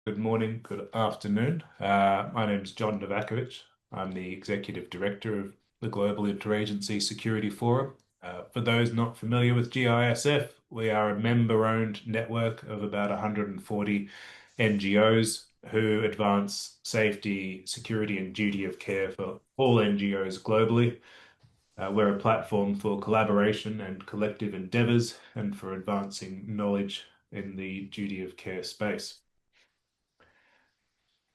Good morning, good afternoon. My name is John Novakovic. I'm the Executive Director of the Global Interagency Security Forum. For those not familiar with GISF, we are a member-owned network of about 140 NGOs who advance safety, security, and duty of care for all NGOs globally. We're a platform for collaboration and collective endeavors and for advancing knowledge in the duty of care space.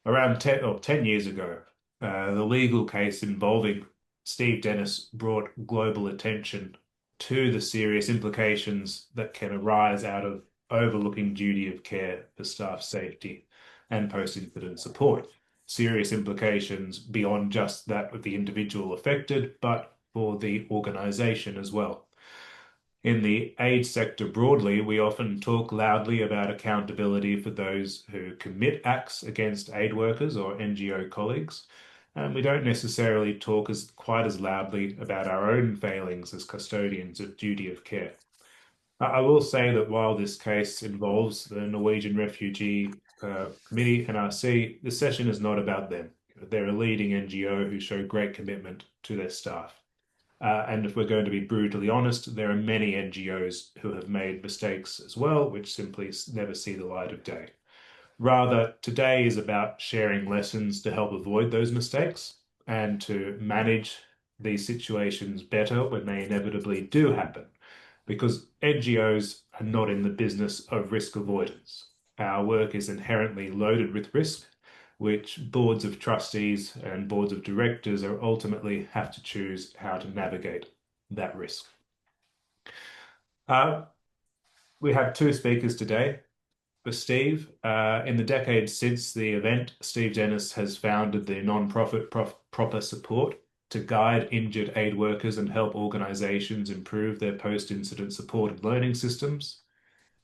Around 10 years ago, the legal case involving Steve Dennis brought global attention to the serious implications that can arise out of overlooking duty of care for staff safety and post-incident support. Serious implications beyond just that of the individual affected, but for the organization as well. In the aid sector broadly, we often talk loudly about accountability for those who commit acts against aid workers or NGO colleagues, and we don't necessarily talk quite as loudly about our own failings as custodians of duty of care. I will say that while this case involves the Norwegian Refugee Committee, NRC, the session is not about them. They're a leading NGO who show great commitment to their staff. And if we're going to be brutally honest, there are many NGOs who have made mistakes as well, which simply never see the light of day. Rather, today is about sharing lessons to help avoid those mistakes and to manage these situations better when they inevitably do happen. Because NGOs are not in the business of risk avoidance. Our work is inherently loaded with risk, which boards of trustees and boards of directors are ultimately have to choose how to navigate that risk. Uh, we have two speakers today. For Steve, in the decades since the event, Steve Dennis has founded the non-profit Proper Support to guide injured aid workers and help organizations improve their post-incident support and learning systems.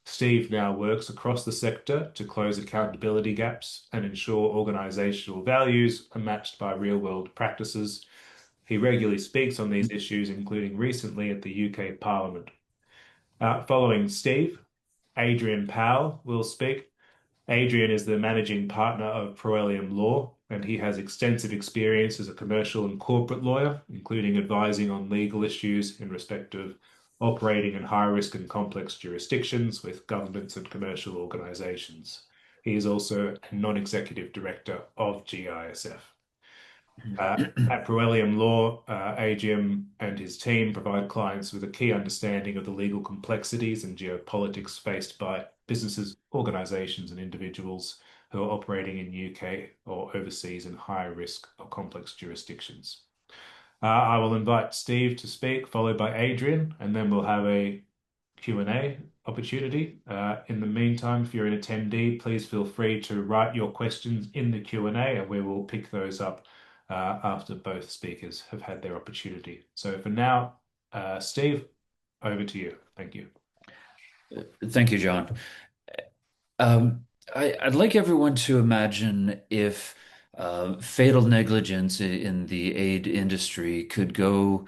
Steve now works across the sector to close accountability gaps and ensure organizational values are matched by real-world practices. He regularly speaks on these issues, including recently at the UK Parliament. Following Steve, Adrian Powell will speak. Adrian is the managing partner of Proelium Law, and he has extensive experience as a commercial and corporate lawyer, including advising on legal issues in respect of operating in high-risk and complex jurisdictions with governments and commercial organizations. He is also a non-executive director of GISF. At Proelium Law, AGM and his team provide clients with a key understanding of the legal complexities and geopolitics faced by businesses, organizations, and individuals who are operating in UK or overseas in high risk or complex jurisdictions. I will invite Steve to speak, followed by Adrian, and then we'll have a Q&A opportunity. In the meantime, if you're an attendee, please feel free to write your questions in the Q&A and we will pick those up after both speakers have had their opportunity. So for now, Steve, over to you. Thank you. Thank you, John. I'd like everyone to imagine if fatal negligence in the aid industry could go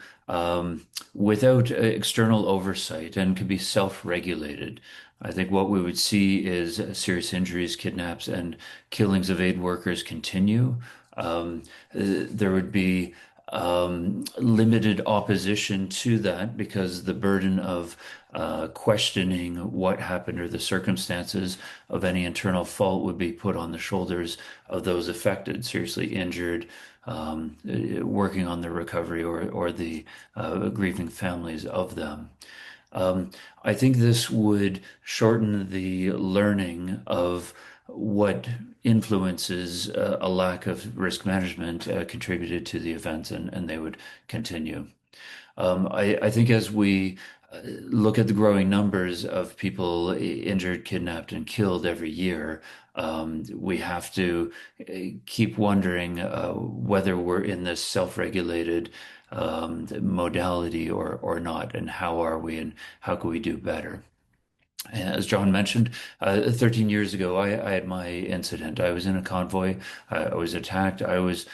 without external oversight and could be self-regulated. I think what we would see is serious injuries, kidnaps, and killings of aid workers continue. There would be limited opposition to that because the burden of questioning what happened or the circumstances of any internal fault would be put on the shoulders of those affected, seriously injured, working on the recovery or the grieving families of them. I think this would shorten the learning of what influences a lack of risk management contributed to the events, and they would continue. I think as we look at the growing numbers of people injured, kidnapped, and killed every year, we have to keep wondering whether we're in this self-regulated modality or not, and how are we, and how can we do better? As John mentioned, 13 years ago, I had my incident. I was in a convoy. I was attacked. I was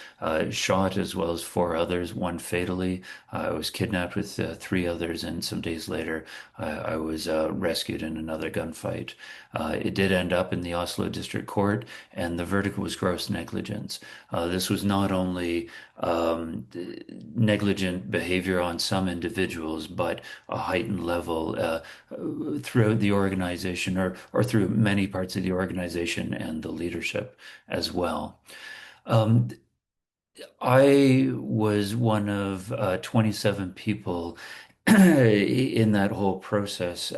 shot as well as four others, one fatally. I was kidnapped with three others, and some days later, I was rescued in another gunfight. It did end up in the Oslo District Court, and the verdict was gross negligence. This was not only negligent behavior on some individuals, but a heightened level throughout the organization or through many parts of the organization and the leadership as well. Um, I was one of 27 people in that whole process in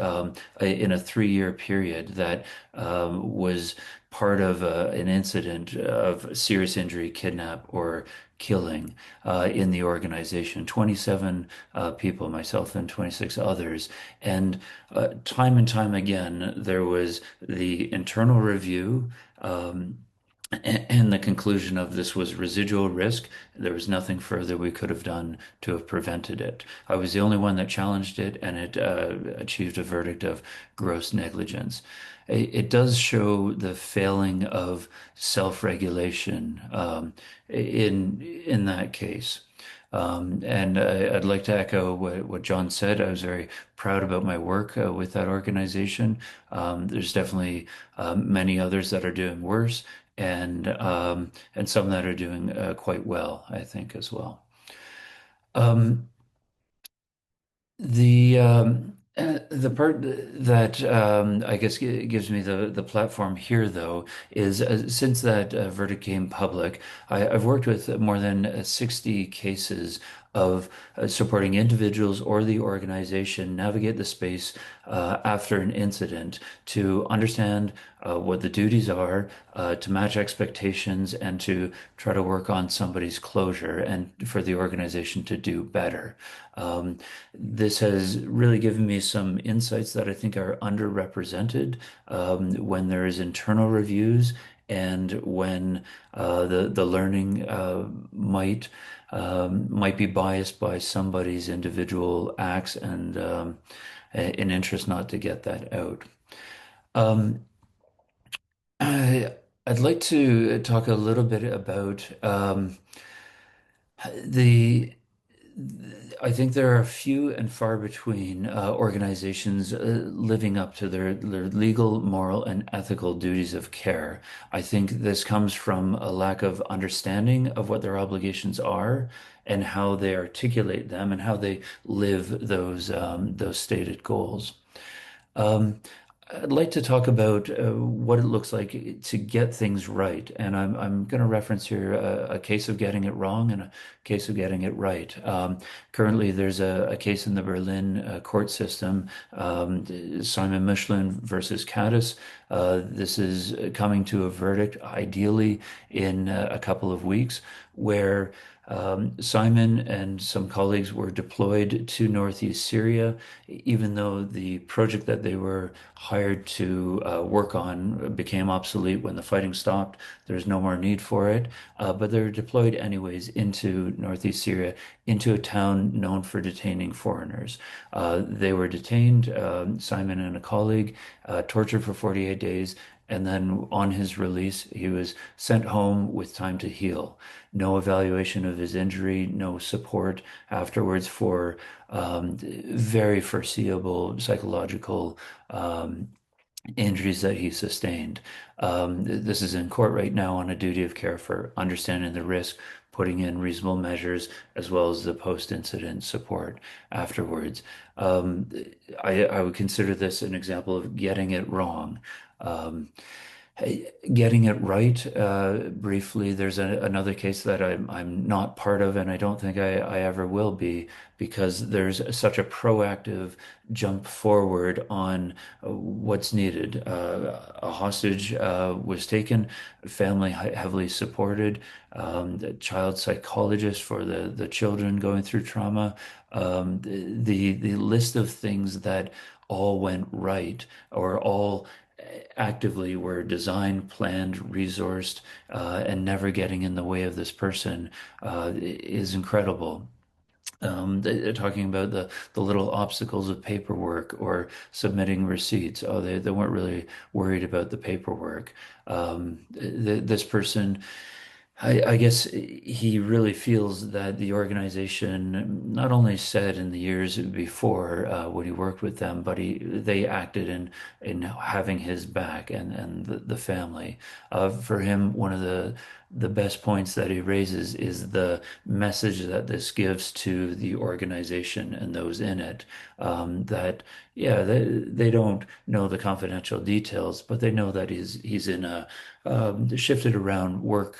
a 3-year period that was part of an incident of serious injury, kidnap, or killing in the organization. 27 people, myself and 26 others. And time and time again, there was the internal review. And the conclusion of this was residual risk. There was nothing further we could have done to have prevented it. I was the only one that challenged it, and it achieved a verdict of gross negligence. It does show the failing of self-regulation in that case. And I'd like to echo what John said. I was very proud about my work with that organization. There's definitely many others that are doing worse, and some that are doing quite well, I think, as well. Um, the part that I guess gives me the platform here, though, is since that verdict came public, I've worked with more than 60 cases of supporting individuals or the organization navigate the space after an incident to understand what the duties are, to match expectations, and to try to work on somebody's closure and for the organization to do better. This has really given me some insights that I think are underrepresented when there is internal reviews and when the learning might be biased by somebody's individual acts and an interest not to get that out. Um, I, I'd like to talk a little bit about the I think there are few and far between organizations living up to their legal, moral, and ethical duties of care. I think this comes from a lack of understanding of what their obligations are and how they articulate them and how they live those stated goals. Um, I'd like to talk about what it looks like to get things right, and I'm going to reference here a case of getting it wrong and a case of getting it right. Currently, there's a case in the Berlin court system, Simon Michelin versus Caddis. This is coming to a verdict, ideally in a couple of weeks, where Simon and some colleagues were deployed to northeast Syria, even though the project that they were hired to work on became obsolete when the fighting stopped. There's no more need for it, but they were deployed anyways into northeast Syria, into a town known for detaining foreigners. They were detained, Simon and a colleague, tortured for 48 days. And then on his release, he was sent home with time to heal. No evaluation of his injury, no support afterwards for very foreseeable psychological injuries that he sustained. This is in court right now on a duty of care for understanding the risk, putting in reasonable measures, as well as the post-incident support afterwards. Um, I would consider this an example of getting it wrong. Um, Getting it right, briefly, there's another case that I'm not part of, and I don't think I ever will be, because there's such a proactive jump forward on what's needed. A hostage was taken, family heavily supported, the child psychologist for the children going through trauma, the list of things that all went right or all actively were designed, planned, resourced, and never getting in the way of this person is incredible. They're talking about the little obstacles of paperwork or submitting receipts. Oh, they weren't really worried about the paperwork. This person, I guess he really feels that the organization not only said in the years before when he worked with them, but they acted in having his back and the family. For him, one of the best points that he raises is the message that this gives to the organization and those in it. That yeah, they don't know the confidential details, but they know that he's in a shifted around work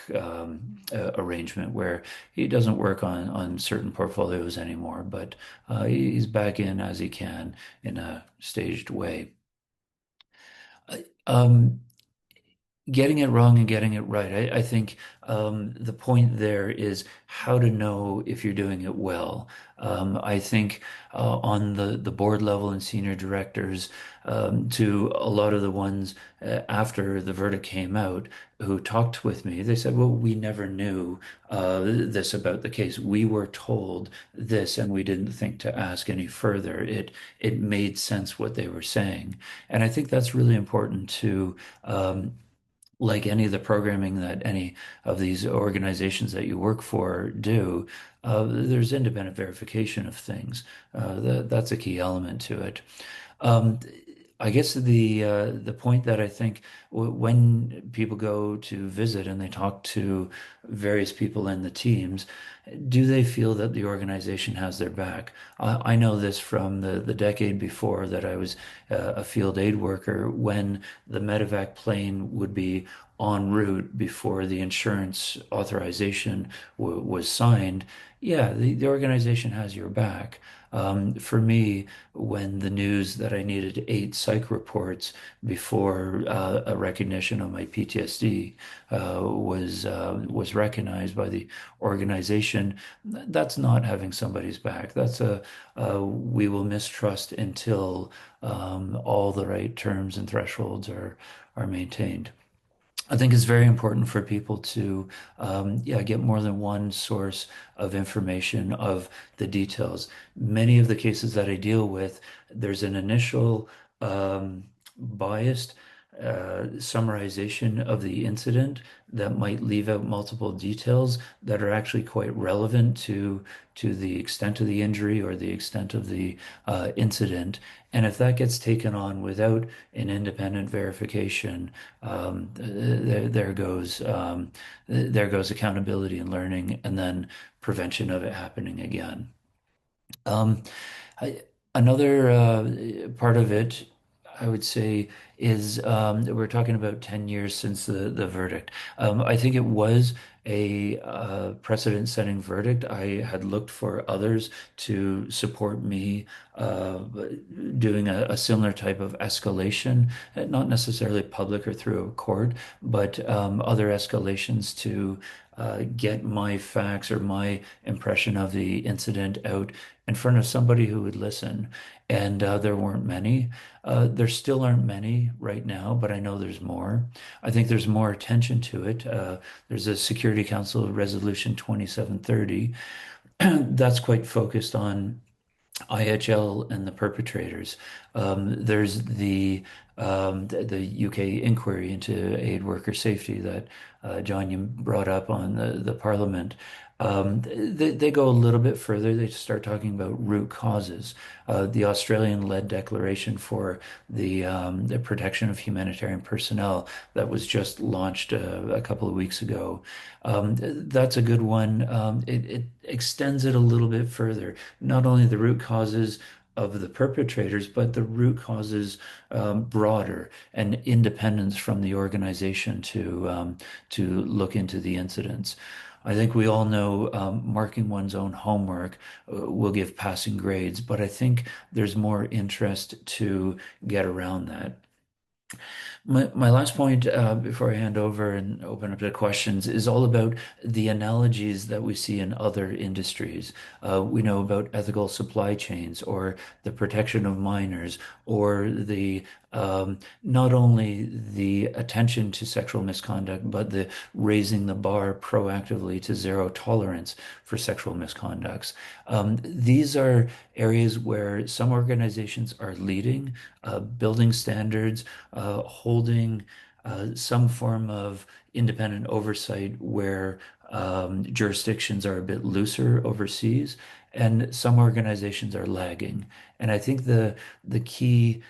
arrangement where he doesn't work on certain portfolios anymore, but he's back in as he can in a staged way. Um, Getting it wrong and getting it right. I think the point there is how to know if you're doing it well. I think on the board level and senior directors, to a lot of the ones after the verdict came out who talked with me, they said, "Well, we never knew this about the case. We were told this, and we didn't think to ask any further. It made sense what they were saying." And I think that's really important to. Like any of the programming that any of these organizations that you work for do, there's independent verification of things. That's a key element to it. Um, I guess the point that I think when people go to visit and they talk to various people in the teams, do they feel that the organization has their back? I know this from the decade before that I was a field aid worker when the medevac plane would be en route before the insurance authorization was signed. Yeah, the organization has your back. For me, when the news that I needed 8 psych reports before a recognition of my PTSD was recognized by the organization, that's not having somebody's back. That's we will mistrust until all the right terms and thresholds are maintained. I think it's very important for people to, yeah, get more than one source of information of the details. Many of the cases that I deal with, there's an initial biased summarization of the incident that might leave out multiple details that are actually quite relevant to the extent of the injury or the extent of the incident. And if that gets taken on without an independent verification, there goes accountability and learning, and then prevention of it happening again. Um, I, another part of it, I would say, is we're talking about 10 years since the verdict. I think it was a precedent-setting verdict. I had looked for others to support me doing a similar type of escalation, not necessarily public or through a court, but other escalations to get my facts or my impression of the incident out in front of somebody who would listen. And there weren't many. There still aren't many right now, but I know there's more. I think there's more attention to it. There's a Security Council Resolution 2730 that's quite focused on IHL and the perpetrators. There's the UK inquiry into aid worker safety that John, you brought up on the Parliament. They go a little bit further. They start talking about root causes. The Australian-led declaration for the protection of humanitarian personnel that was just launched a couple of weeks ago. That's a good one. It extends it a little bit further. Not only the root causes of the perpetrators, but the root causes broader and independence from the organization to look into the incidents. I think we all know marking one's own homework will give passing grades, but I think there's more interest to get around that. My last point before I hand over and open up to questions is all about the analogies that we see in other industries. We know about ethical supply chains or the protection of minors or the not only the attention to sexual misconduct, but the raising the bar proactively to zero tolerance for sexual misconducts. These are areas where some organizations are leading, building standards, holding some form of independent oversight where jurisdictions are a bit looser overseas, and some organizations are lagging. And I think the key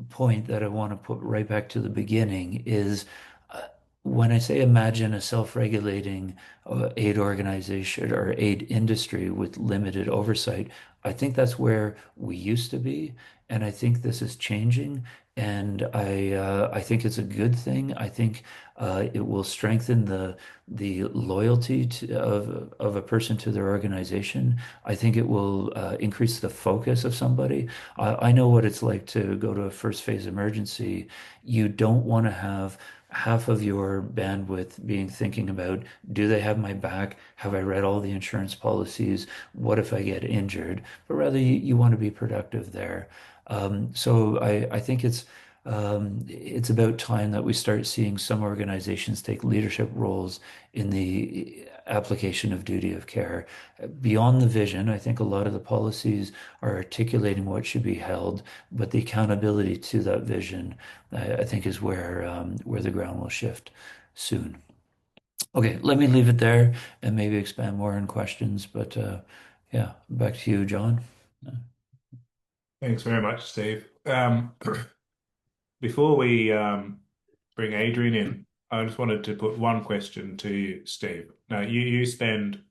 point that I want to put right back to the beginning is uh, when I say imagine a self-regulating aid organization or aid industry with limited oversight, I think that's where we used to be, and I think this is changing. And I think it's a good thing. I think it will strengthen the loyalty of a person to their organization. I think it will increase the focus of somebody. I know what it's like to go to a first phase emergency. You don't want to have half of your bandwidth being thinking about, do they have my back? Have I read all the insurance policies? What if I get injured? But rather, you want to be productive there. So I think it's about time that we start seeing some organizations take leadership roles in the application of duty of care. Beyond the vision, I think a lot of the policies are articulating what should be held, but the accountability to that vision, I think, is where the ground will shift soon. Okay, let me leave it there and maybe expand more on questions. But yeah, back to you, John. Thanks very much, Steve. Before we bring Adrian in, I just wanted to put one question to you, Steve. Now, you spend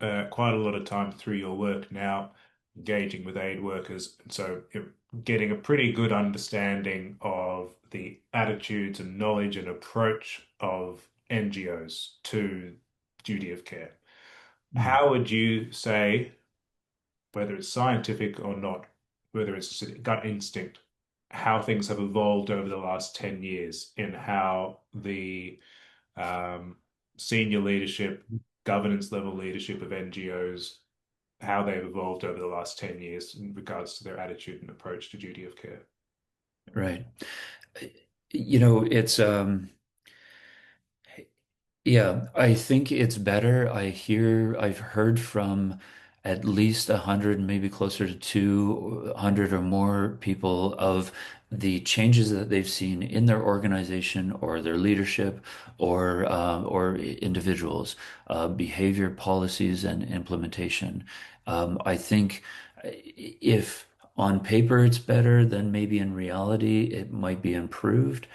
quite a lot of time through your work now engaging with aid workers, and so you're getting a pretty good understanding of the attitudes and knowledge and approach of NGOs to duty of care. Mm. How would you say, whether it's scientific or not, whether it's gut instinct, how things have evolved over the last 10 years in how the um, senior leadership, governance level leadership of NGOs, how they've evolved over the last 10 years in regards to their attitude and approach to duty of care? Right. It's yeah, I think it's better. I've heard from at least 100, maybe closer to 200 or more people of the changes that they've seen in their organization or their leadership or individuals, behavior policies and implementation. I think if on paper it's better, then maybe in reality it might be improved.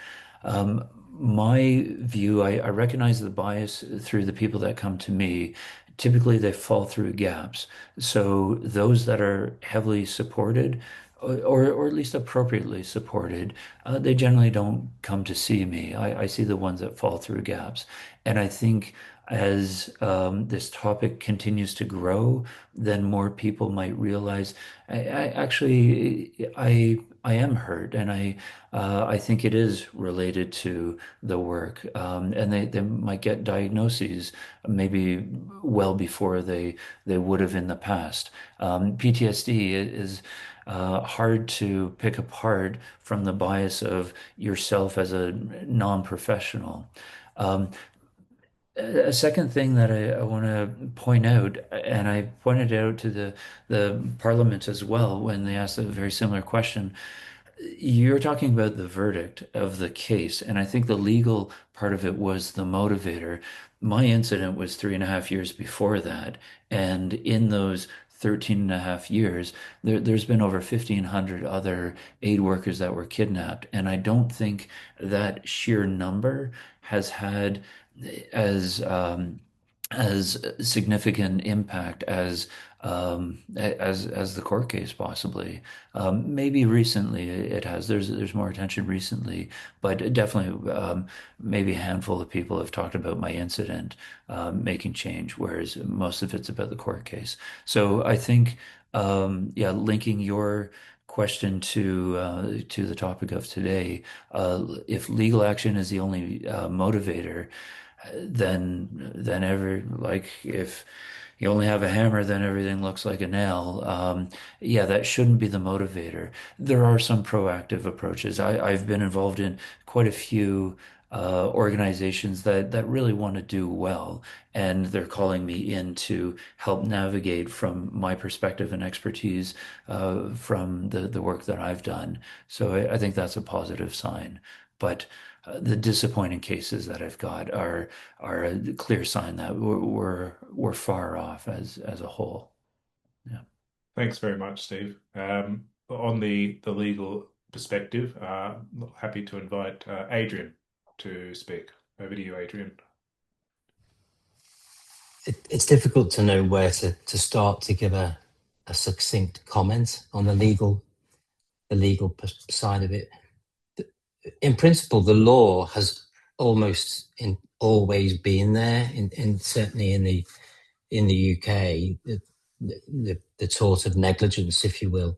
Um, my view, I recognize the bias through the people that come to me. Typically, they fall through gaps. So those that are heavily supported, or at least appropriately supported, they generally don't come to see me. I see the ones that fall through gaps. And I think as this topic continues to grow, then more people might realize, I am hurt, and I think it is related to the work, and they might get diagnoses maybe well before they would have in the past. PTSD is hard to pick apart from the bias of yourself as a non-professional. Um, a second thing that I want to point out, and I pointed out to the Parliament as well when they asked a very similar question. You're talking about the verdict of the case, and I think the legal part of it was the motivator. My incident was 3.5 years before that, and in those 13 and a half years, there's been over 1,500 other aid workers that were kidnapped, and I don't think that sheer number has had as as significant impact as the court case possibly. Maybe recently it has. There's more attention recently, but definitely maybe a handful of people have talked about my incident making change, whereas most of it's about the court case. So I think yeah, linking your question to the topic of today, if legal action is the only motivator, then every like you only have a hammer, then everything looks like a nail. Yeah, that shouldn't be the motivator. There are some proactive approaches. I've been involved in quite a few organizations that really want to do well, and they're calling me in to help navigate from my perspective and expertise from the work that I've done. So I think that's a positive sign. But the disappointing cases that I've got are a clear sign that we're far off as a whole. Yeah. Thanks very much, Steve. On the legal perspective, happy to invite Adrian to speak. Over to you, Adrian. It's difficult to know where to start to give a succinct comment on the legal side of it. In principle, the law has always been there. Certainly in the UK, the tort of negligence, if you will,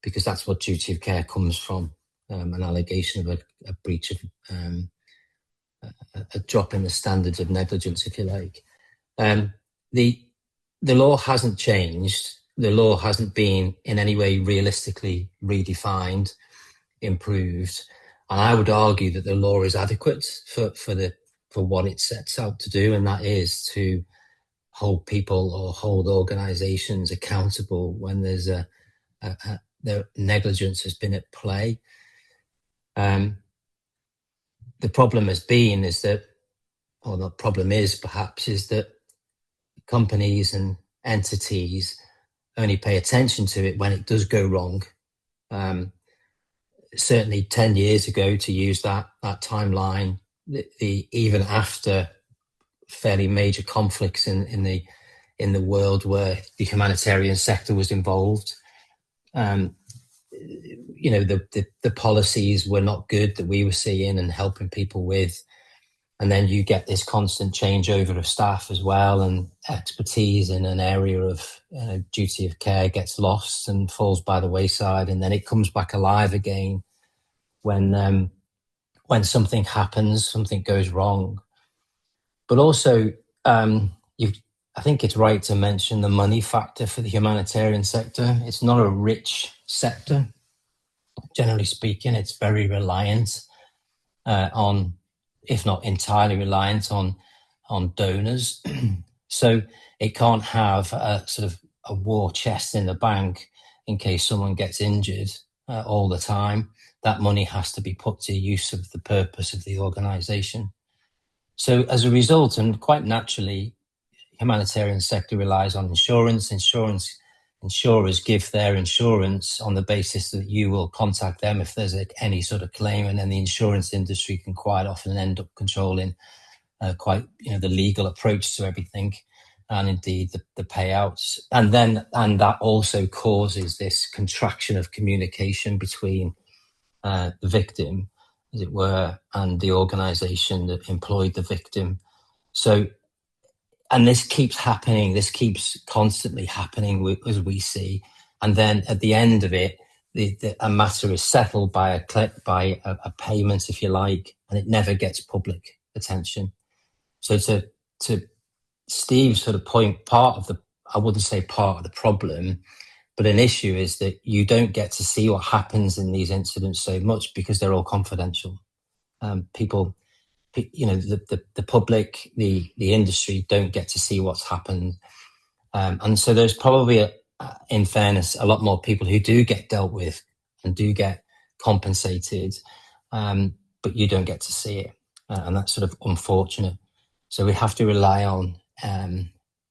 because that's what duty of care comes from, an allegation of a breach of a drop in the standards of negligence, if you like. The law hasn't changed. The law hasn't been in any way realistically redefined, improved, and I would argue that the law is adequate for what it sets out to do, and that is to hold people or hold organisations accountable when there's the negligence has been at play. The problem has been is that, or the problem is perhaps, is that companies and entities only pay attention to it when it does go wrong. Certainly 10 years ago, to use that timeline, even after fairly major conflicts in the world where the humanitarian sector was involved, the policies were not good that we were seeing and helping people with. And then you get this constant changeover of staff as well, and expertise in an area of duty of care gets lost and falls by the wayside, and then it comes back alive again when something happens, something goes wrong. But also, I think it's right to mention the money factor for the humanitarian sector. It's not a rich sector. Generally speaking, it's very reliant on, if not entirely reliant on donors. So it can't have a sort of a war chest in the bank in case someone gets injured all the time. That money has to be put to use of the purpose of the organisation. So as a result, and quite naturally, humanitarian sector relies on insurance. Insurers give their insurance on the basis that you will contact them if there's any sort of claim, and then the insurance industry can quite often end up controlling the legal approach to everything, and indeed the payouts. And that also causes this contraction of communication between the victim, as it were, and the organisation that employed the victim. So, and this keeps happening. This keeps constantly happening, as we see. And then at the end of it, a matter is settled by a payment, if you like, and it never gets public attention. So to Steve's sort of point, I wouldn't say part of the problem, but an issue is that you don't get to see what happens in these incidents so much because they're all confidential. People, the public, the industry don't get to see what's happened. And so there's probably, in fairness, a lot more people who do get dealt with and do get compensated, but you don't get to see it. And that's sort of unfortunate. So we have to rely on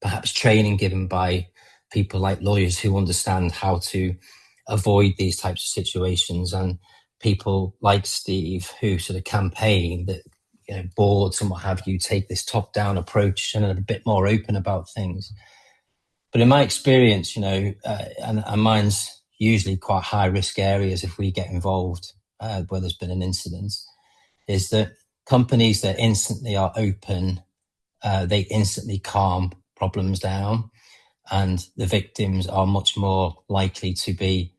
perhaps training given by people like lawyers who understand how to avoid these types of situations, and people like Steve who sort of campaign that boards and what have you take this top-down approach and are a bit more open about things. But in my experience, and mine's usually quite high-risk areas if we get involved where there's been an incident, is that companies that instantly are open, they instantly calm problems down, and the victims are much more likely to be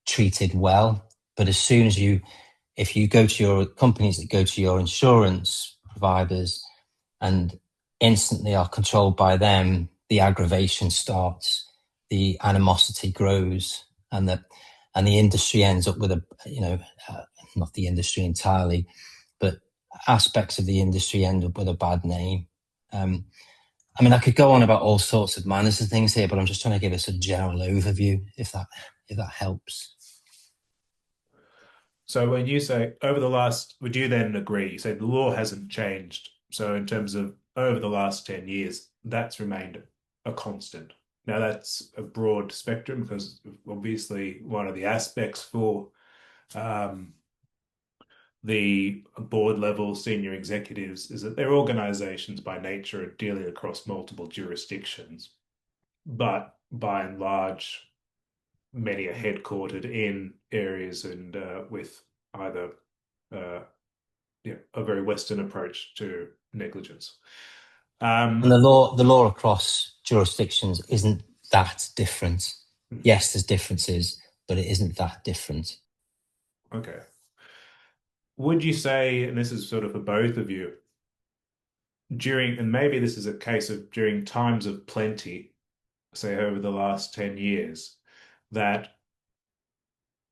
treated well. But as soon as if you go to your companies that go to your insurance providers and instantly are controlled by them, the aggravation starts, the animosity grows, and the industry ends up with not the industry entirely, but aspects of the industry end up with a bad name. I mean, I could go on about all sorts of manners and things here, but I'm just trying to give us a general overview, if that helps. So when you say over the last, would you then agree? You say the law hasn't changed. So in terms of over the last 10 years, that's remained a constant. Now that's a broad spectrum because obviously one of the aspects for the board level senior executives is that their organizations by nature are dealing across multiple jurisdictions. But by and large, many are headquartered in areas and with either a very Western approach to negligence. And the law across jurisdictions isn't that different. Yes, there's differences, but it isn't that different. Okay. Would you say, and this is sort of for both of you, and maybe this is a case of during times of plenty, say over the last 10 years, that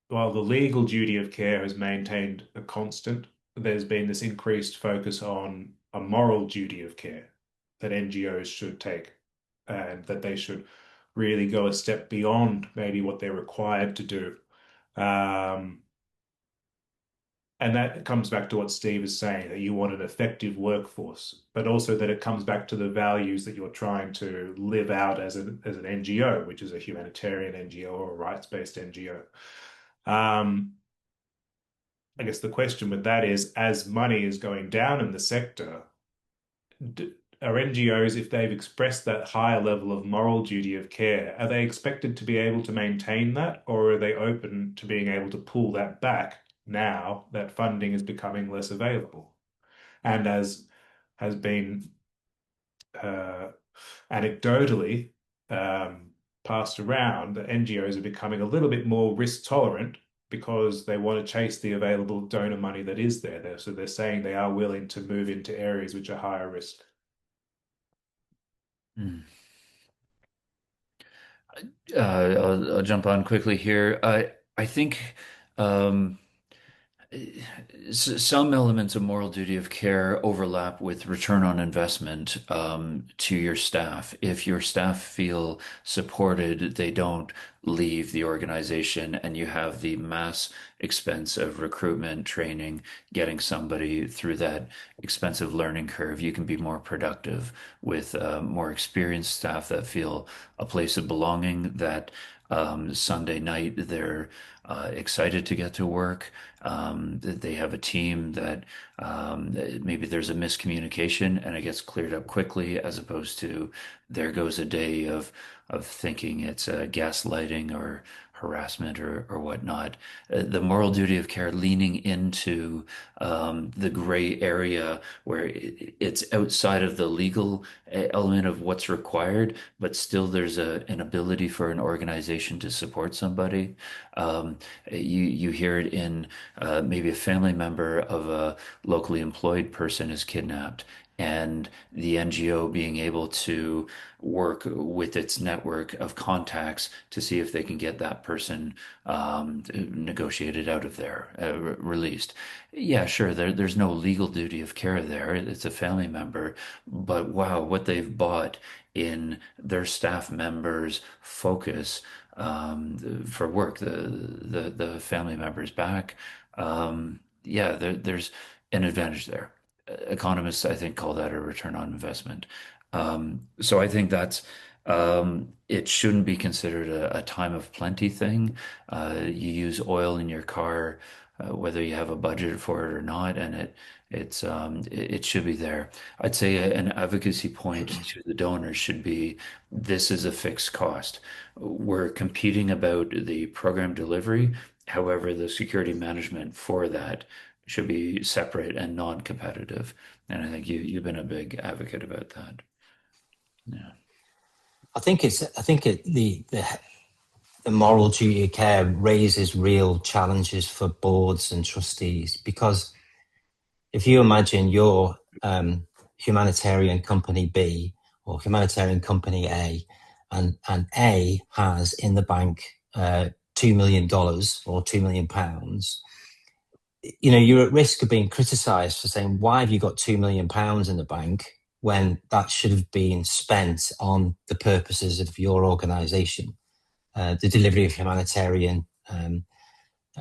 while the legal duty of care has maintained a constant, there's been this increased focus on a moral duty of care that NGOs should take, and that they should really go a step beyond maybe what they're required to do. And that comes back to what Steve is saying, that you want an effective workforce, but also that it comes back to the values that you're trying to live out as an NGO, which is a humanitarian NGO or a rights-based NGO. I guess the question with that is, as money is going down in the sector, are NGOs, if they've expressed that higher level of moral duty of care, are they expected to be able to maintain that, or are they open to being able to pull that back now that funding is becoming less available? And as has been anecdotally passed around, that NGOs are becoming a little bit more risk tolerant because they want to chase the available donor money that is there. So they're saying they are willing to move into areas which are higher risk. I'll jump on quickly here. I think some elements of moral duty of care overlap with return on investment to your staff. If your staff feel supported, they don't leave the organization, and you have the mass expense of recruitment, training, getting somebody through that expensive learning curve. You can be more productive with more experienced staff that feel a place of belonging, that Sunday night they're excited to get to work. They have a team that maybe there's a miscommunication and it gets cleared up quickly, as opposed to there goes a day of thinking it's gaslighting or harassment or whatnot. The moral duty of care leaning into the gray area where it's outside of the legal element of what's required, but still there's an ability for an organization to support somebody. You hear it in maybe a family member of a locally employed person is kidnapped, and the NGO being able to work with its network of contacts to see if they can get that person negotiated out of there, released. Yeah, sure, there's no legal duty of care there. It's a family member, but wow, what they've bought in their staff members' focus for work, the family members back. Yeah, there's an advantage there. Economists, I think, call that a return on investment. So I think that's it shouldn't be considered a time of plenty thing. You use oil in your car, whether you have a budget for it or not, and it should be there. I'd say an advocacy point to the donors should be this is a fixed cost. We're competing about the program delivery. However, the security management for that should be separate and non-competitive. And I think you've been a big advocate about that. Yeah. The moral duty of care raises real challenges for boards and trustees, because if you imagine you're humanitarian company B or humanitarian company A, and A has in the bank $2 million or £2 million, you're at risk of being criticised for saying, why have you got £2 million in the bank when that should have been spent on the purposes of your organisation, the delivery of humanitarian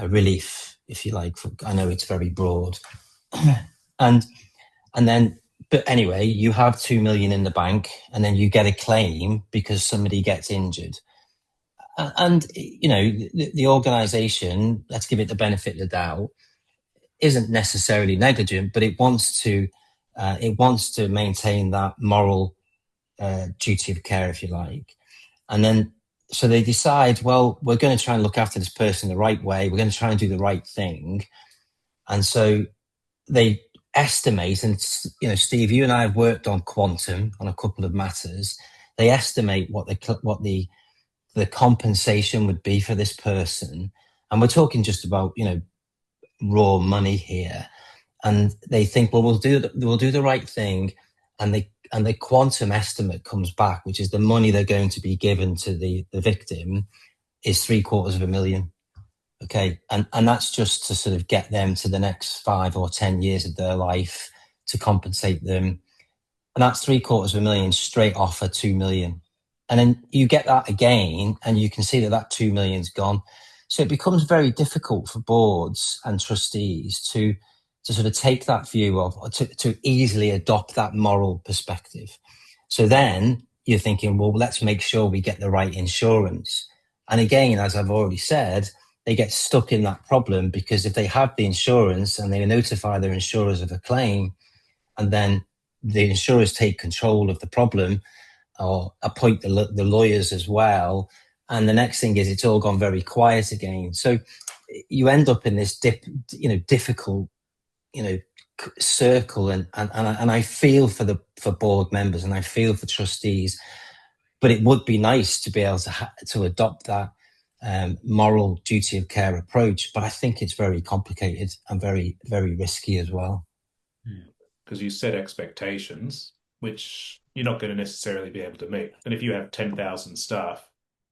relief, if you like. I know it's very broad. and and then, but anyway, you have 2 million in the bank, and then you get a claim because somebody gets injured. And the organisation, let's give it the benefit of the doubt, isn't necessarily negligent, but it wants to maintain that moral duty of care, if you like. And then, so they decide, well, we're going to try and look after this person the right way. We're going to try and do the right thing. And so they estimate, and Steve, you and I have worked on quantum on a couple of matters. They estimate what the compensation would be for this person, and we're talking just about raw money here. And they think, well, we'll do the right thing, and the quantum estimate comes back, which is the money they're going to be given to the victim, is £750,000. Okay, and that's just to sort of get them to the next 5 or 10 years of their life, to compensate them, and that's £750,000 straight off of 2 million. And then you get that again, and you can see that 2 million's gone. So it becomes very difficult for boards and trustees to sort of take that view of, to easily adopt that moral perspective. So then you're thinking, well, let's make sure we get the right insurance. And again, as I've already said, they get stuck in that problem, because if they have the insurance and they notify their insurers of a claim, and then the insurers take control of the problem or appoint the lawyers as well, and the next thing is it's all gone very quiet again. So you end up in this difficult circle, and I feel for board members, and I feel for trustees, but it would be nice to be able to adopt that moral duty of care approach. But I think it's very complicated and very, very risky as well. Because you set expectations which you're not going to necessarily be able to meet. And if you have 10,000 staff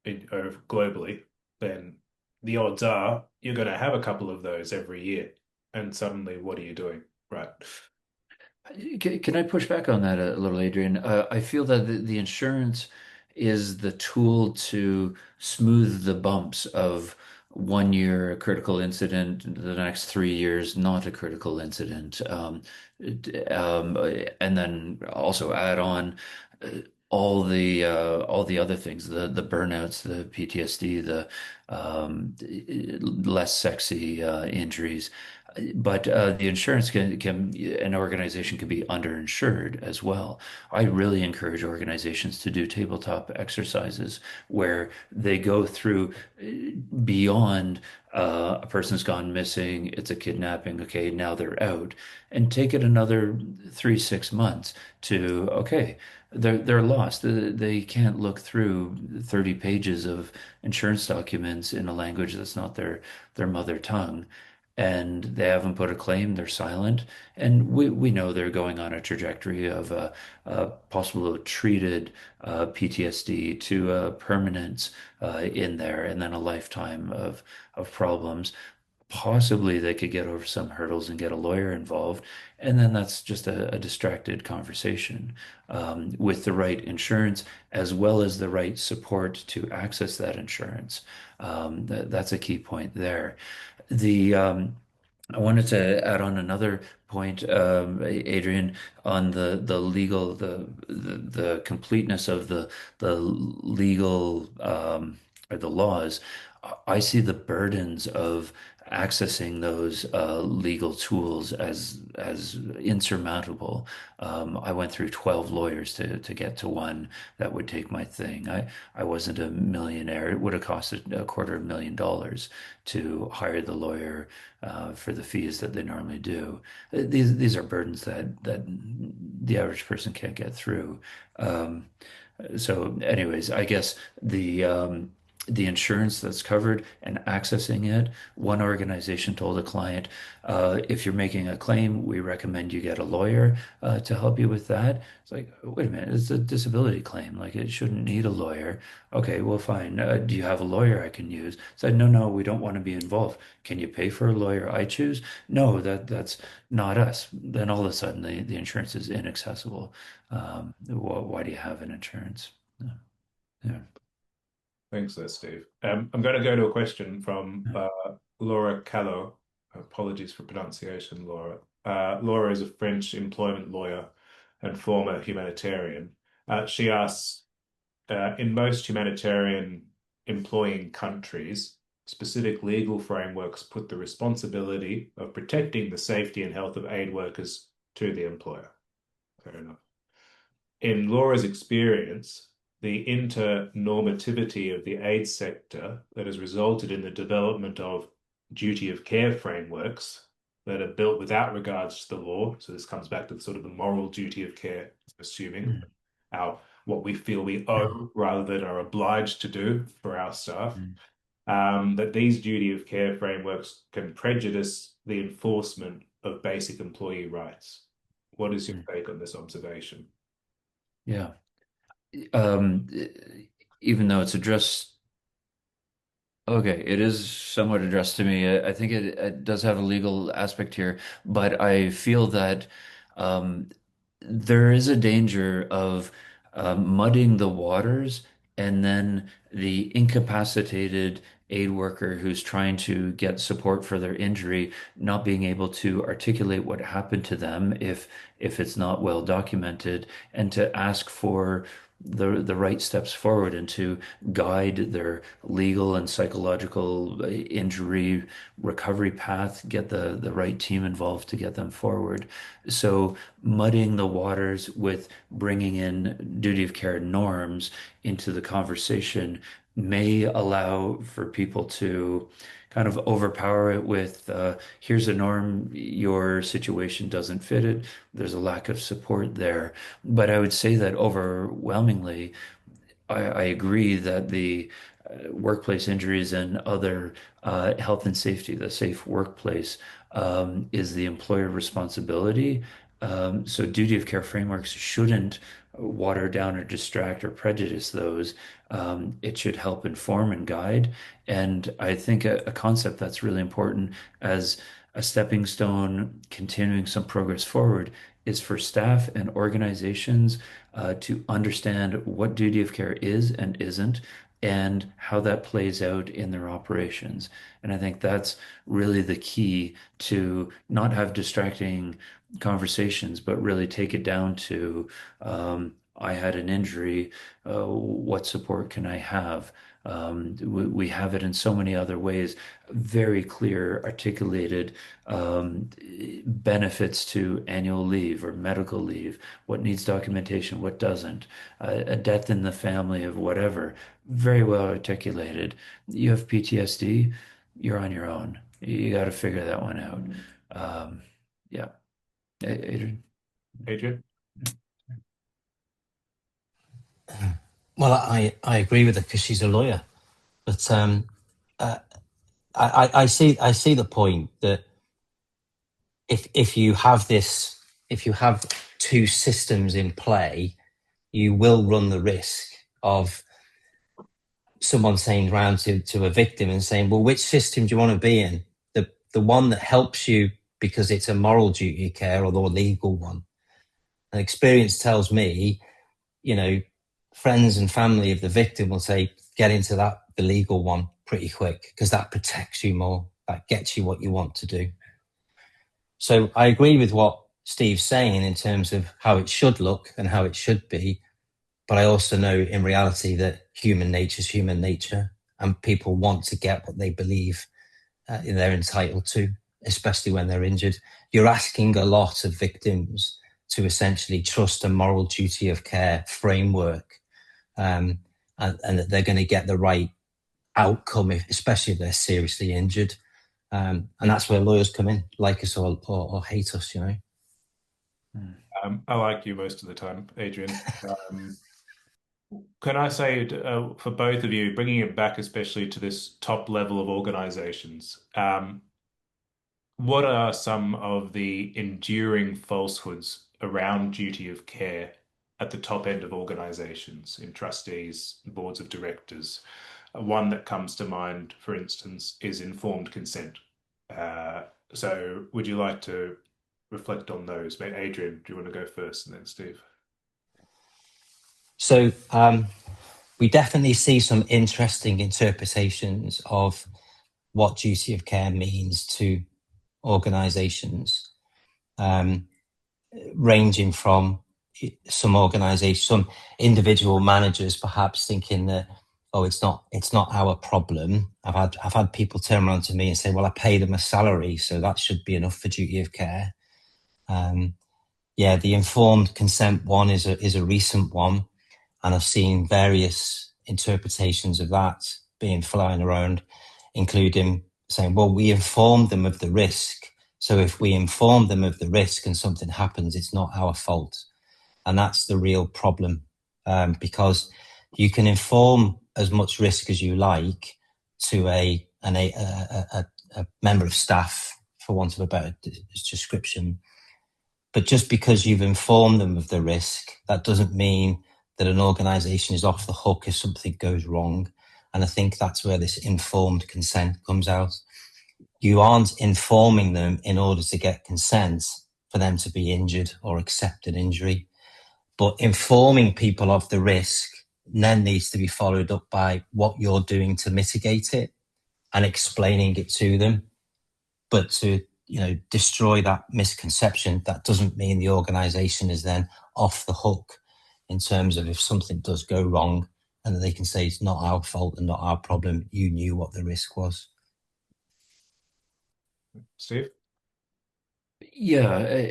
globally, then the odds are you're going to have a couple of those every year. And suddenly, what are you doing? Right. Can I push back on that a little, Adrian? I feel that the insurance is the tool to smooth the bumps of 1 year a critical incident, the next 3 years not a critical incident, and then also add on uh, all the other things, the burnouts, the PTSD, the less sexy injuries. But the insurance can an organization can be underinsured as well. I really encourage organizations to do tabletop exercises where they go through beyond a person's gone missing, it's a kidnapping, okay, now they're out, and take it another 3, 6 months to, okay, they're lost. They can't look through 30 pages of insurance documents in a language that's not their mother tongue, and they haven't put a claim, they're silent. And we know they're going on a trajectory of a possible treated PTSD to a permanence in there, and then a lifetime of problems. Possibly they could get over some hurdles and get a lawyer involved, and then that's just a distracted conversation with the right insurance as well as the right support to access that insurance. That's a key point there. The I wanted to add on another point, Adrian, on the legal the completeness of the legal or the laws. I see the burdens of accessing those legal tools as insurmountable. I went through 12 lawyers to get to one that would take my thing. I wasn't a millionaire. It would have costed $250,000 to hire the lawyer for the fees that they normally do. These are burdens that the average person can't get through. So anyways, I guess the insurance that's covered and accessing it. One organization told a client, if you're making a claim, we recommend you get a lawyer to help you with that. It's like, wait a minute, it's a disability claim. Like it shouldn't need a lawyer. Okay, well, fine. Do you have a lawyer I can use? Said, no, no, we don't want to be involved. Can you pay for a lawyer I choose? No, that's not us. Then all of a sudden the insurance is inaccessible. Why do you have an insurance? Yeah. Yeah. Thanks there, Steve. I'm going to go to a question from Laura Callo. Apologies for pronunciation, Laura. Laura is a French employment lawyer and former humanitarian. She asks, in most humanitarian employing countries, specific legal frameworks put the responsibility of protecting the safety and health of aid workers to the employer. Fair enough. In Laura's experience, the internormativity of the aid sector that has resulted in the development of duty of care frameworks that are built without regards to the law. So this comes back to sort of the moral duty of care, assuming Mm, what we feel we owe rather than are obliged to do for our staff. mm, That these duty of care frameworks can prejudice the enforcement of basic employee rights. What is your mm. take on this observation? Yeah. Um, Even though it's addressed, okay, it is somewhat addressed to me. I think it does have a legal aspect here, but I feel that um, there is a danger of muddying the waters and then the incapacitated aid worker who's trying to get support for their injury not being able to articulate what happened to them if it's not well documented and to ask for the right steps forward and to guide their legal and psychological injury recovery path, get the right team involved to get them forward. So muddying the waters with bringing in duty of care norms into the conversation may allow for people to kind of overpower it with here's a norm, your situation doesn't fit it, there's a lack of support there. But I would say that overwhelmingly, I agree that the workplace injuries and other health and safety, the safe workplace, is the employer responsibility. So duty of care frameworks shouldn't water down or distract or prejudice those. It should help inform and guide. And I think a concept that's really important as a stepping stone, continuing some progress forward, is for staff and organizations to understand what duty of care is and isn't, and how that plays out in their operations. And I think that's really the key to not have distracting conversations, but really take it down to I had an injury. What support can I have? We have it in so many other ways, very clear, articulated benefits to annual leave or medical leave, what needs documentation, what doesn't, a death in the family of whatever, very well articulated. You have PTSD, you're on your own. You got to figure that one out. Yeah. Adrian. Adrian? Well, I agree with her because she's a lawyer, but uh, I see the point that if you have this, if you have two systems in play, you will run the risk of someone saying round to a victim and saying, well, which system do you want to be in? The one that helps you because it's a moral duty of care, or the legal one? And experience tells me, you know, friends and family of the victim will say, get into the legal one pretty quick because that protects you more. That gets you what you want to do. So I agree with what Steve's saying in terms of how it should look and how it should be. But I also know in reality that human nature is human nature, and people want to get what they believe they're entitled to, especially when they're injured. You're asking a lot of victims to essentially trust a moral duty of care framework, and that they're going to get the right outcome, especially if they're seriously injured. And that's where lawyers come in, like us or hate us, you know. I like you most of the time, Adrian. Can I say for both of you, bringing it back especially to this top level of organizations, what are some of the enduring falsehoods around duty of care at the top end of organizations, in trustees, boards of directors? One that comes to mind, for instance, is informed consent. Uh, so would you like to reflect on those? Adrian, do you want to go first and then Steve? So we definitely see some interesting interpretations of what duty of care means to organisations, ranging from some organisations, some individual managers perhaps thinking that, oh, it's not our problem. I've had people turn around to me and say, well, I pay them a salary, so that should be enough for duty of care. Yeah, the informed consent one is a recent one, and I've seen various interpretations of that being flying around, including saying, well, we informed them of the risk. So if we inform them of the risk and something happens, it's not our fault. And that's the real problem, because you can inform as much risk as you like to a member of staff, for want of a better description. But just because you've informed them of the risk, that doesn't mean that an organisation is off the hook if something goes wrong. And I think that's where this informed consent comes out. You aren't informing them in order to get consent for them to be injured or accept an injury. But informing people of the risk then needs to be followed up by what you're doing to mitigate it and explaining it to them. But to destroy that misconception, that doesn't mean the organisation is then off the hook in terms of if something does go wrong, and they can say it's not our fault and not our problem. You knew what the risk was. Steve? Yeah,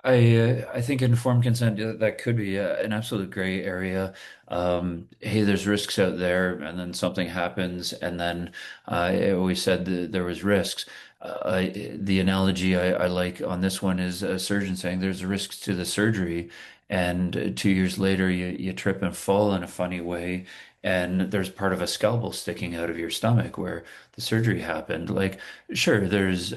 I think informed consent, that could be an absolute gray area. Hey, there's risks out there, and then something happens, and then I always said that there was risks. The analogy I like on this one is a surgeon saying there's risks to the surgery, and 2 years later you trip and fall in a funny way, and there's part of a scalpel sticking out of your stomach where the surgery happened. Like, sure, there's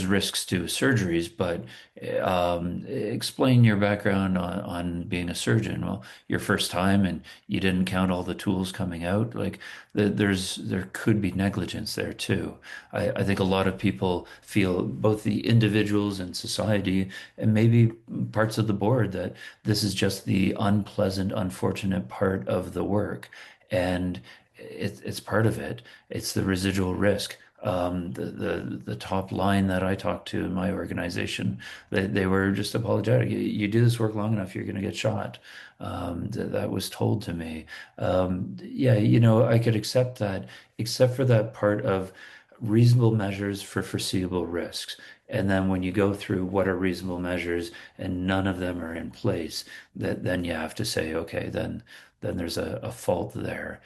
risks to surgeries, but explain your background on being a surgeon. Well, your first time and you didn't count all the tools coming out. Like there could be negligence there too. I think a lot of people feel, both the individuals and society and maybe parts of the board, that this is just the unpleasant, unfortunate part of the work. And it's part of it. It's the residual risk. The top line that I talked to in my organization, they were just apologetic. You do this work long enough, you're going to get shot. That was told to me. Yeah, I could accept that, except for that part of reasonable measures for foreseeable risks. And then when you go through what are reasonable measures and none of them are in place, then you have to say, okay, then there's a fault there.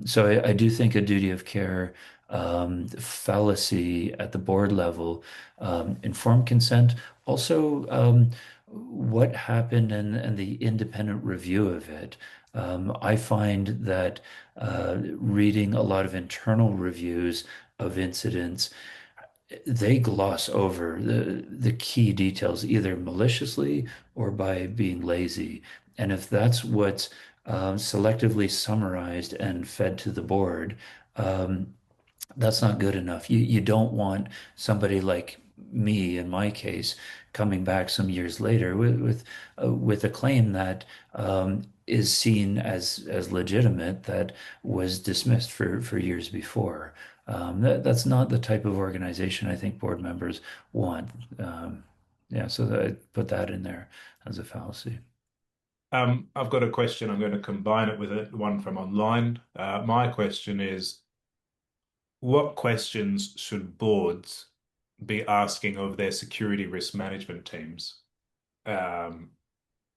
So I do think a duty of care fallacy at the board level, informed consent, also what happened and the independent review of it. I find that reading a lot of internal reviews of incidents, they gloss over the key details, either maliciously or by being lazy. And if that's what's selectively summarized and fed to the board, that's not good enough. You don't want somebody like me, in my case, coming back some years later with a claim that is seen as legitimate, that was dismissed for years before. That's not the type of organization I think board members want. Yeah, so I put that in there as a fallacy. I've got a question. I'm going to combine it with one from online. My question is, what questions should boards be asking of their security risk management teams? Um,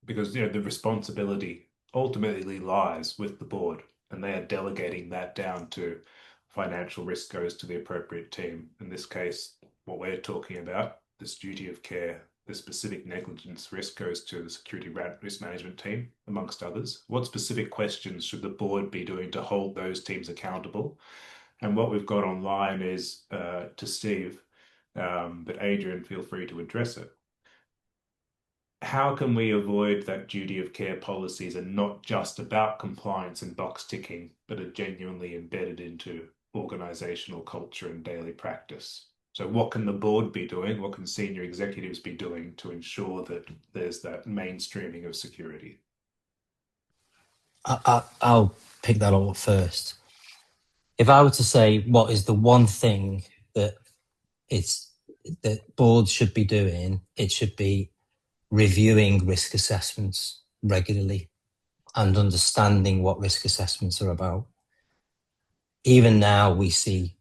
because the responsibility ultimately lies with the board, and they are delegating that down to financial risk goes to the appropriate team. In this case, what we're talking about, this duty of care, the specific negligence risk goes to the security risk management team, amongst others. What specific questions should the board be doing to hold those teams accountable? And what we've got online is to Steve, but Adrian, feel free to address it. How can we avoid that duty of care policies are not just about compliance and box ticking, but are genuinely embedded into organizational culture and daily practice? So what can the board be doing? What can senior executives be doing to ensure that there's that mainstreaming of security? I'll pick that up first. If I were to say what is the one thing that boards should be doing, it should be reviewing risk assessments regularly and understanding what risk assessments are about. Even now we see,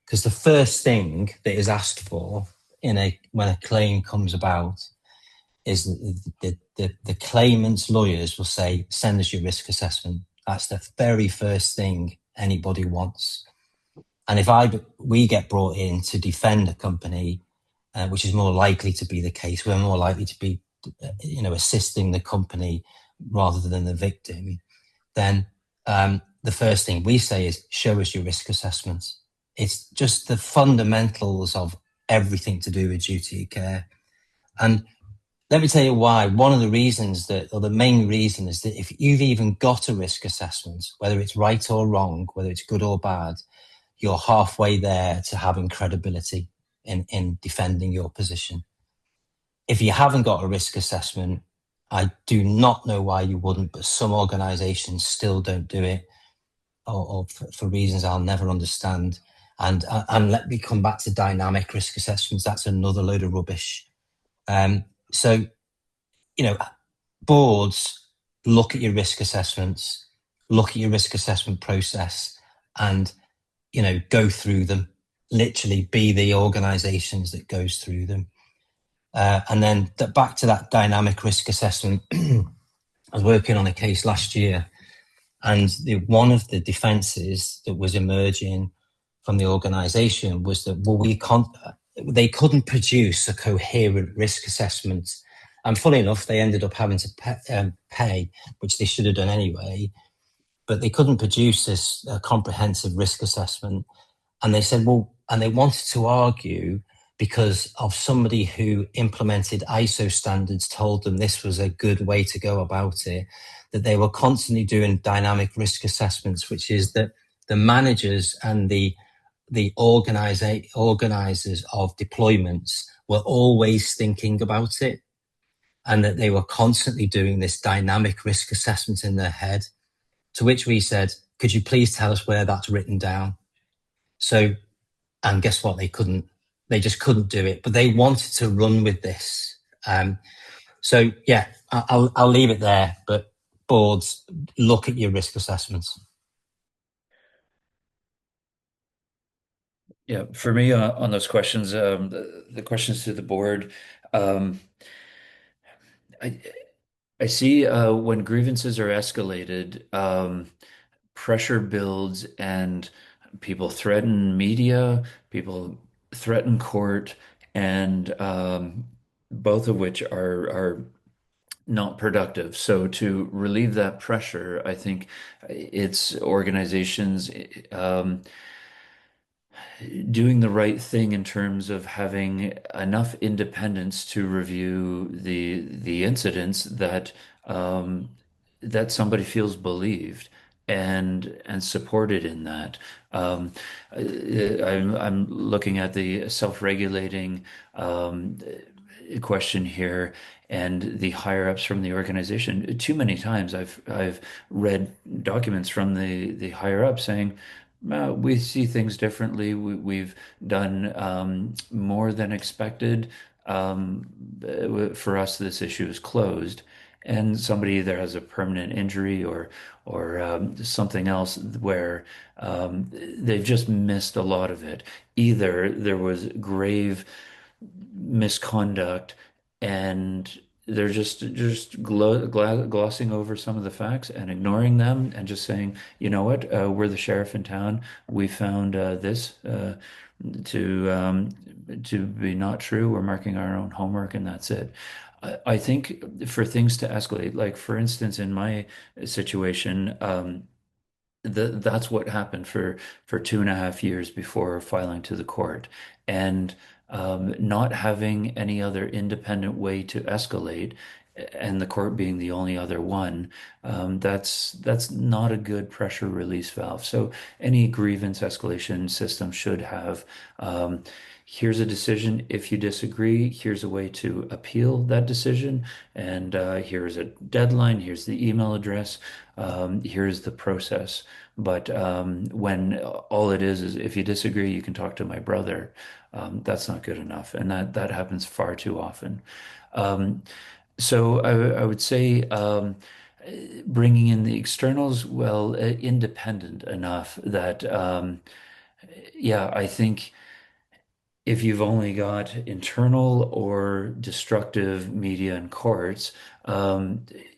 because the first thing that is asked for when a claim comes about is the claimant's lawyers will say, send us your risk assessment. That's the very first thing anybody wants. And if we get brought in to defend a company, which is more likely to be the case, we're more likely to be, assisting the company rather than the victim, then the first thing we say is show us your risk assessments. It's just the fundamentals of everything to do with duty of care. And let me tell you why. One of the reasons the main reason is that if you've even got a risk assessment, whether it's right or wrong, whether it's good or bad, you're halfway there to having credibility in defending your position. If you haven't got a risk assessment, I do not know why you wouldn't, but some organisations still don't do it, or for reasons I'll never understand. And let me come back to dynamic risk assessments. That's another load of rubbish. So, boards look at your risk assessments, look at your risk assessment process, and go through them. Literally, be the organisations that goes through them. And then back to that dynamic risk assessment. I was working on a case last year, and one of the defences that was emerging from the organisation was that, they couldn't produce a coherent risk assessment. And funnily enough, they ended up having to pay, which they should have done anyway, but they couldn't produce this comprehensive risk assessment. And they said, and they wanted to argue because of somebody who implemented ISO standards told them this was a good way to go about it, that they were constantly doing dynamic risk assessments, which is that the managers and the organisers of deployments were always thinking about it, and that they were constantly doing this dynamic risk assessment in their head. To which we said, could you please tell us where that's written down? So, and guess what? They just couldn't do it, but they wanted to run with this. So yeah, I'll leave it there, but boards, look at your risk assessments. Yeah, for me on those questions, the questions to the board, I I see when grievances are escalated, pressure builds and people threaten media, people threaten court, and both of which are not productive. So to relieve that pressure, I think it's organizations doing the right thing in terms of having enough independence to review the incidents that that somebody feels believed and supported in that. I'm looking at the self-regulating question here and the higher ups from the organization. Too many times I've read documents from the higher ups saying, we see things differently. We've done more than expected. For us, this issue is closed. And somebody either has a permanent injury or something else where they've just missed a lot of it. Either there was grave misconduct and they're just glossing over some of the facts and ignoring them and just saying, you know what, we're the sheriff in town. We found this to to be not true. We're marking our own homework and that's it. I think for things to escalate, like for instance, in my situation, that's what happened for 2.5 years before filing to the court, and not having any other independent way to escalate, and the court being the only other one, that's not a good pressure release valve. So any grievance escalation system should have. Here's a decision. If you disagree, here's a way to appeal that decision. And here's a deadline. Here's the email address. Here's the process. But when all it is if you disagree, you can talk to my brother, that's not good enough. And that happens far too often. Um, so I would say bringing in the externals, well, independent enough that, yeah, I think if you've only got internal or destructive media and courts,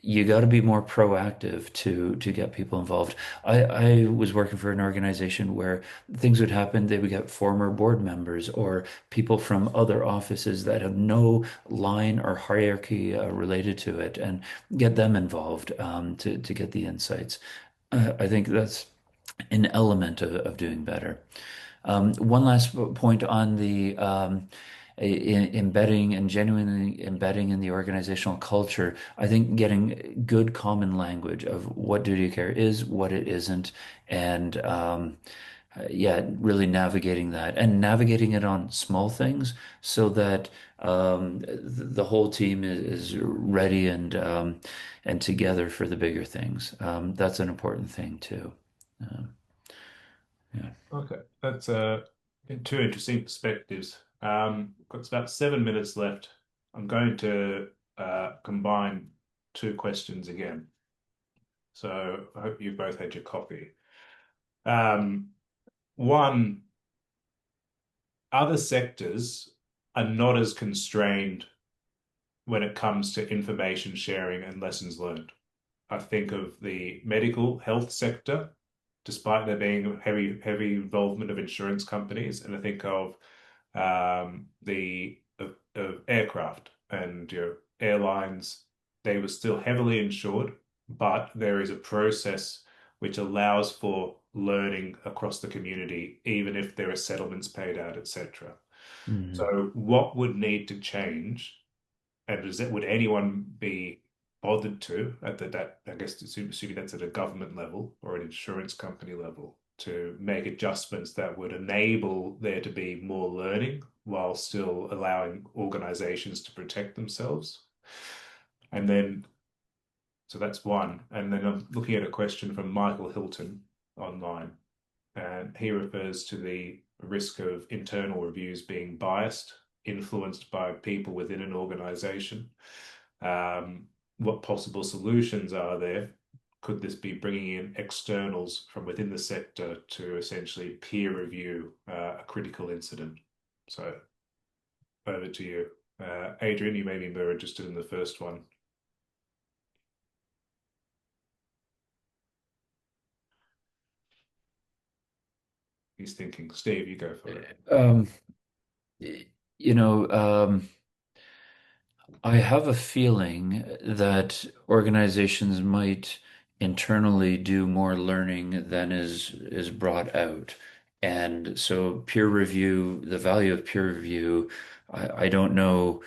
you got to be more proactive to get people involved. I was working for an organization where things would happen. They would get former board members or people from other offices that have no line or hierarchy related to it, and get them involved to get the insights. I think that's an element of doing better. One last point on the embedding and genuinely embedding in the organizational culture. I think getting good common language of what duty of care is, what it isn't, and yeah, really navigating that and navigating it on small things so that the whole team is ready and together for the bigger things. That's an important thing too. Um, yeah. Okay, that's two interesting perspectives. Got about 7 minutes left. I'm going to combine two questions again. So I hope you both had your coffee. Um, One, other sectors are not as constrained when it comes to information sharing and lessons learned. I think of the medical health sector, despite there being heavy involvement of insurance companies, and I think of the of aircraft and airlines. They were still heavily insured, but there is a process which allows for learning across the community, even if there are settlements paid out, etc. Mhm. So, what would need to change, and would anyone be bothered to at that? I guess assuming that's at a government level or an insurance company level, to make adjustments that would enable there to be more learning while still allowing organizations to protect themselves. And then, so that's one. And then I'm looking at a question from Michael Hilton online, and he refers to the risk of internal reviews being biased, influenced by people within an organization. What possible solutions are there? Could this be bringing in externals from within the sector to essentially peer review a critical incident? So over to you. Adrian, you may be more interested in the first one. He's thinking. Steve, you go for it. Um, you know, I have a feeling that organizations might internally do more learning than is brought out. And so peer review, the value of peer review, I don't know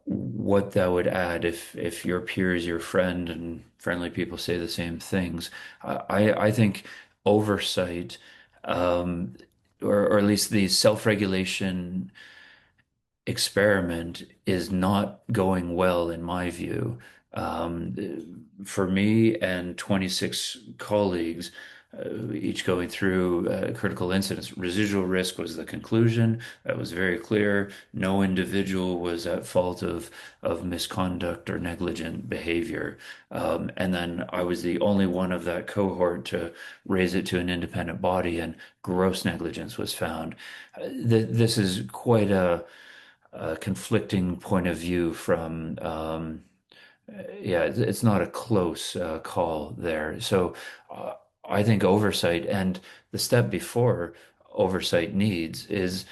what that would add if your peer is your friend and friendly people say the same things. I think oversight, um, or at least the self-regulation experiment is not going well in my view. For me and 26 colleagues, each going through critical incidents, residual risk was the conclusion. That was very clear. No individual was at fault of misconduct or negligent behavior. And then I was the only one of that cohort to raise it to an independent body, and gross negligence was found. This is quite a conflicting point of view from yeah, it's not a close call there. So I think oversight, and the step before oversight needs, is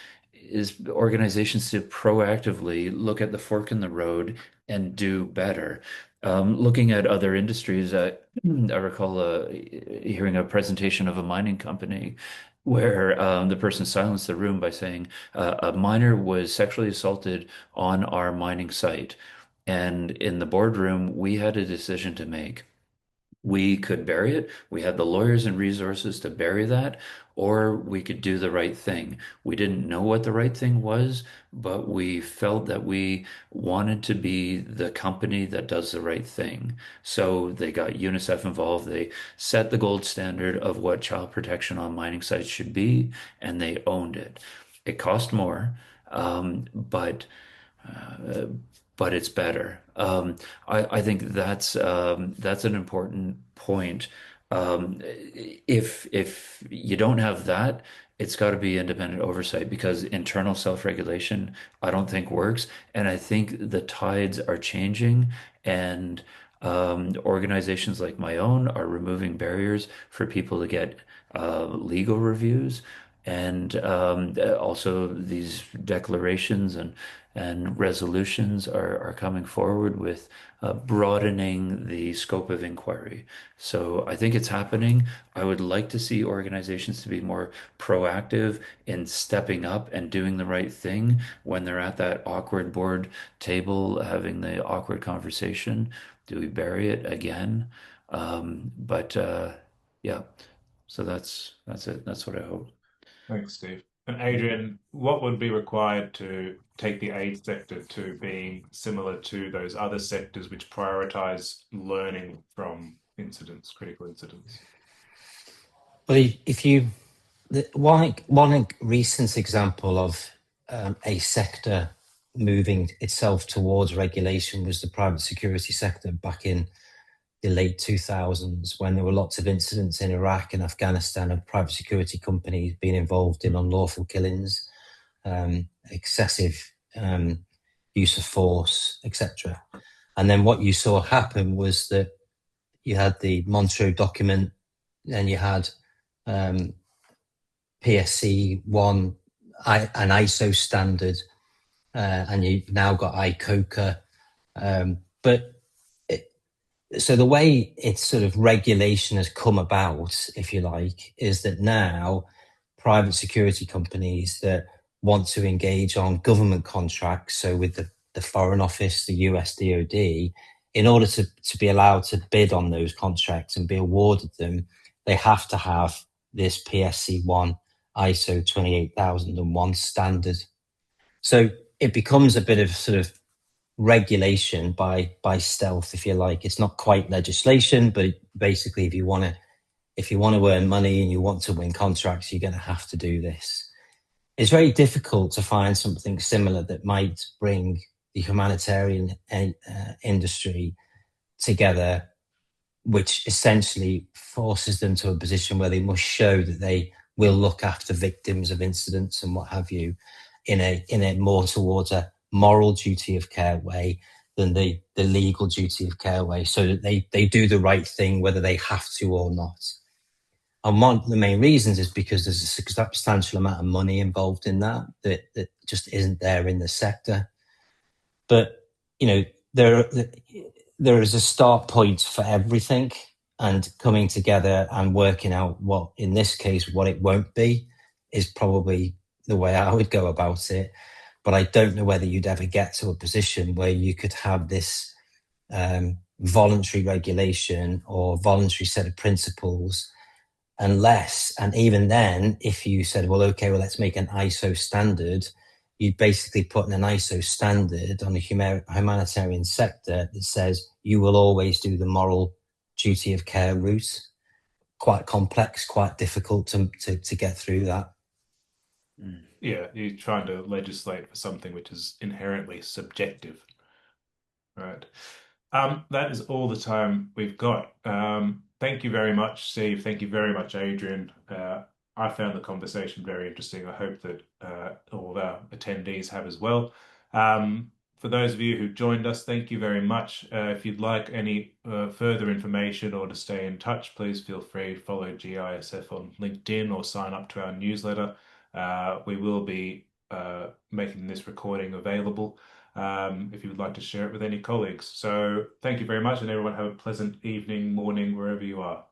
is organizations to proactively look at the fork in the road and do better. Looking at other industries, I recall hearing a presentation of a mining company where the person silenced the room by saying a miner was sexually assaulted on our mining site. And in the boardroom, we had a decision to make. We could bury it. We had the lawyers and resources to bury that, or we could do the right thing. We didn't know what the right thing was, but we felt that we wanted to be the company that does the right thing. So they got UNICEF involved. They set the gold standard of what child protection on mining sites should be, and they owned it. It cost more, but uh, it's better. I think that's an important point. If you don't have that, it's got to be independent oversight because internal self-regulation I don't think works, and I think the tides are changing, and organizations like my own are removing barriers for people to get legal reviews. And also these declarations and resolutions are coming forward with broadening the scope of inquiry. So I think it's happening. I would like to see organizations to be more proactive in stepping up and doing the right thing when they're at that awkward board table having the awkward conversation. Do we bury it again? But yeah, so that's it. That's what I hope. Thanks, Steve. And Adrian, what would be required to take the aid sector to being similar to those other sectors which prioritize learning from incidents, critical incidents? Well, if you one recent example of a sector moving itself towards regulation was the private security sector back in the late 2000s, when there were lots of incidents in Iraq and Afghanistan of private security companies being involved in unlawful killings, excessive use of force, etc. And then what you saw happen was that you had the Montreux document, and you had PSC one, an ISO standard, and you've now got ICOCA. But so the way it's sort of regulation has come about, if you like, is that now private security companies that want to engage on government contracts, so with the Foreign Office, the US DoD, in order to be allowed to bid on those contracts and be awarded them, they have to have this PSC1 ISO 28001 standard. So it becomes a bit of sort of regulation by stealth, if you like. It's not quite legislation, but basically, if you want to earn money and you want to win contracts, you're going to have to do this. It's very difficult to find something similar that might bring the humanitarian industry together, which essentially forces them to a position where they must show that they will look after victims of incidents and what have you, in a more towards a moral duty of care way than the legal duty of care way, so that they do the right thing whether they have to or not. And one of the main reasons is because there's a substantial amount of money involved in that just isn't there in the sector. But there is a start point for everything, and coming together and working out what, in this case, what it won't be is probably the way I would go about it. But I don't know whether you'd ever get to a position where you could have this voluntary regulation or voluntary set of principles, unless, and even then, if you said, well, okay, well, let's make an ISO standard, you'd basically put in an ISO standard on the humanitarian sector that says you will always do the moral duty of care route. Quite complex, quite difficult to get through that. Yeah, you're trying to legislate for something which is inherently subjective. Right. That is all the time we've got. Thank you very much, Steve. Thank you very much, Adrian. I found the conversation very interesting. I hope that all of our attendees have as well. For those of you who joined us, thank you very much. If you'd like any further information or to stay in touch, please feel free to follow GISF on LinkedIn or sign up to our newsletter. We will be making this recording available if you would like to share it with any colleagues. So thank you very much, and everyone have a pleasant evening, morning, wherever you are.